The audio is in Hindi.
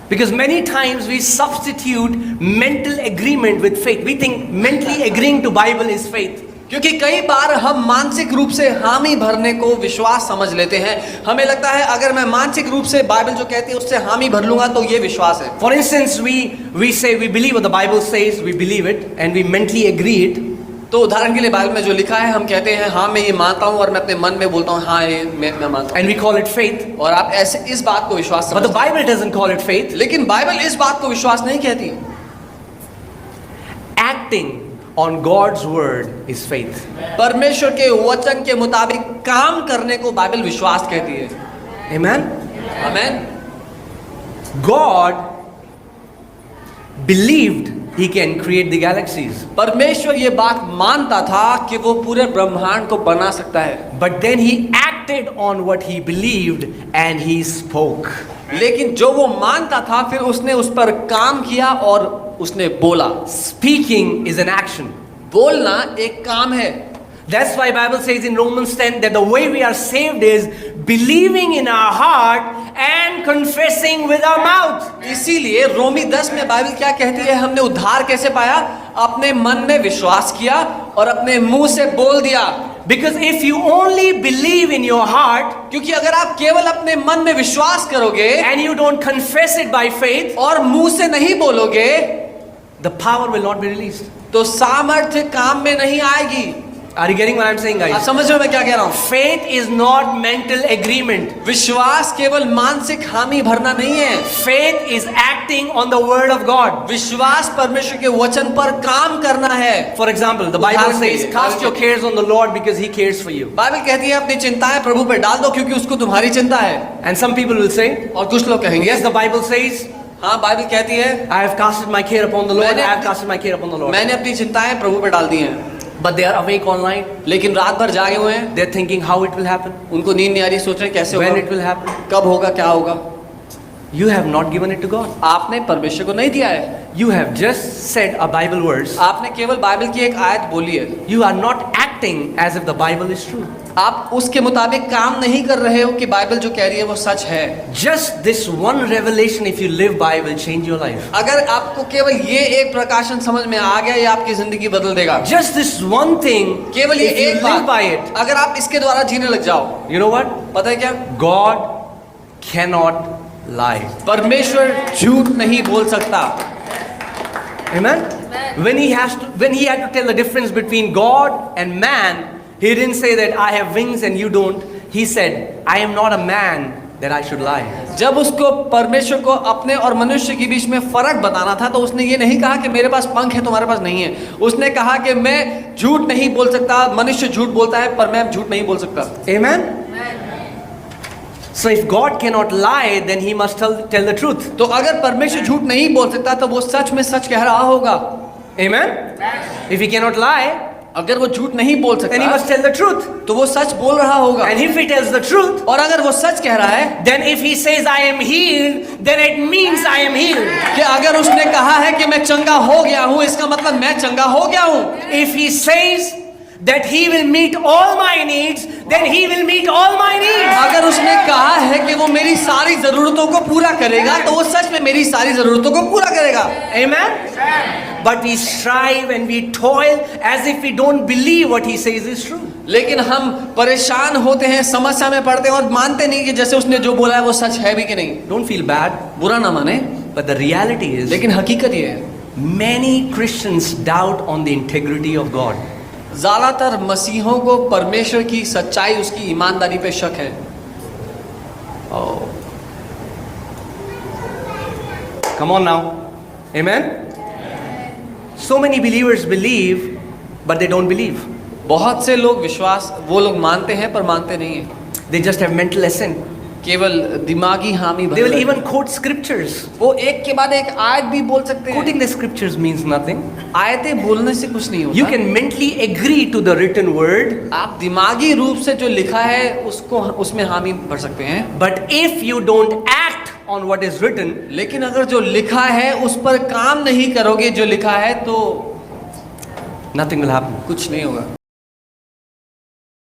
Because many times we substitute mental agreement with faith. We think mentally agreeing to Bible is faith. क्योंकि कई बार हम मानसिक रूप से हामी भरने को विश्वास समझ लेते हैं। हमें लगता है अगर मैं मानसिक रूप से बाइबल जो कहती है उससे हामी भर लूंगा तो ये विश्वास है। For instance, we say we believe what the Bible says, we believe it, and we mentally agree it. तो उदाहरण के लिए बाइबल में जो लिखा है हम कहते हैं हाँ मैं ये मानता हूँ और मैं अपने मन में बोलता हूँ हाँ ये मैं मानता हूँ। And we call it faith. और आप ऐसे इस बात को विश्वास But the समझते हैं। Bible doesn't call it faith. लेकिन बाइबल इस बात को विश्वास नहीं कहती। Acting on God's word is faith. परमेश्वर के वचन के मुताबिक काम करने को बाइबल विश्वास कहती है। Amen? आमीन। God believed He can create the galaxies. परमेश्वर ये बात मानता था कि वो पूरे ब्रह्मांड को बना सकता है। But then He acted on what He believed and He spoke. लेकिन जो वो मानता था फिर उसने उस पर काम किया और उसने बोला। Speaking is an action. बोलना एक काम है। That's why Bible says in Romans 10 that the way we are saved is believing in our heart and confessing with our mouth. इसीलिए रोमी 10 में बाइबल क्या कहती है, हमने उद्धार कैसे पाया? अपने मन में विश्वास किया और अपने मुंह से बोल दिया। Because if you only believe in your heart, क्योंकि अगर आप केवल अपने मन में विश्वास करोगे and you don't confess it by faith, और मुंह से नहीं बोलोगे, the power will not be released. तो सामर्थ्य काम में नहीं आएगी। Are you getting what I'm saying, आप guys? समझ रहे हो मैं क्या कह रहा हूँ? Faith is not mental agreement. विश्वास केवल मानसिक हामी भरना नहीं है। Faith is acting on the word of God. विश्वास परमेश्वर के वचन पर काम करना है। For example, the Bible उदाहरण के says, लिए, cast your cares on the Lord because He cares for you. Bible कहती है अपनी चिंताएं प्रभु पर डाल दो क्योंकि उसको तुम्हारी चिंता है। And some people will say, और कुछ लोग कहेंगे yes, the Bible says, हाँ बाइबल कहती है I have casted my care upon the Lord. I have casted my care upon the Lord. मैंने अपनी चिंताएं प्रभु पर डाल दी हैं। But they are awake online. लेकिन रात भर जागे हुए हैं। They're thinking how it will happen, उनको नींद नहीं आ रही, सोच रहे कैसे when होगा, it will happen. कब होगा, क्या होगा। You have not given it to God. आपने परमेश्वर को नहीं दिया है। You have just said a Bible verse. आपने केवल बाइबल की एक आयत बोली है। You are not acting as if the Bible is true. आप उसके मुताबिक काम नहीं कर रहे हो कि बाइबल जो कह रही है वो सच है। Just this one revelation, if you live by, will change your life. अगर आपको केवल ये एक प्रकाशन समझ में आ गया, ये आपकी जिंदगी बदल देगा। Just this one thing, केवल ये if you एक live by बात, it, अगर आप इसके द्वारा जीने लग जाओ, you know what? पता है क्या? God cannot lie. परमेश्वर झूठ नहीं बोल सकता। Amen? When he had to tell the difference between God and man, he didn't say that I have wings and you don't. He said, I am not a man that I should lie. जब उसको परमेश्वर को अपने और मनुष्य के बीच में फर्क बताना था तो उसने ये नहीं कहा कि मेरे पास पंख है तुम्हारे पास नहीं है। उसने कहा कि मैं झूठ नहीं बोल सकता, मनुष्य झूठ बोलता है पर मैं झूठ नहीं बोल सकता। Amen? So if God cannot lie, then he must tell the truth. तो अगर परमेश्वर झूठ नहीं बोल सकता तो वो सच में सच कह रहा होगा। Amen? If he cannot lie, अगर वो झूठ नहीं बोल then he सकता must tell the truth. तो वो सच बोल रहा होगा। And if he tells the truth, और अगर वो सच कह रहा है, then if he says I am healed, then it means I am healed. कि अगर उसने कहा है कि मैं चंगा हो गया हूँ, इसका मतलब मैं चंगा हो गया हूँ। If he says that he will meet all my needs, then he will meet all my needs. अगर उसने कहा है कि वो मेरी सारी जरूरतों को पूरा करेगा तो वो सच में मेरी सारी जरूरतों को पूरा करेगा। Amen? But we strive and we toil as if we don't believe what he says is true. लेकिन हम परेशान होते हैं, समस्या में पड़ते हैं और मानते नहीं कि जैसे उसने जो बोला है वो सच है भी कि नहीं। Don't feel bad, बुरा ना माने, but the reality is लेकिन हकीकत ये है many Christians doubt on the integrity of God. ज्यादातर मसीहों को परमेश्वर की सच्चाई, उसकी ईमानदारी पे शक है। Oh. Come on now. Amen? So many believers believe, but they don't believe. बहुत से लोग विश्वास, वो लोग मानते हैं पर मानते नहीं हैं। They just have mental assent. केवल दिमागी हामी They will भर even quote scriptures. वो एक के बाद एक आयत भी बोल सकते हैं। Quoting the scriptures means nothing. आयतें बोलने से कुछ नहीं होता। You can mentally agree to the written word, आप दिमागी रूप से जो लिखा है उसको उसमें हामी भर सकते हैं, but if you don't act on what is written, लेकिन अगर जो लिखा है उस पर काम नहीं करोगे जो लिखा है तो nothing will happen. कुछ नहीं होगा।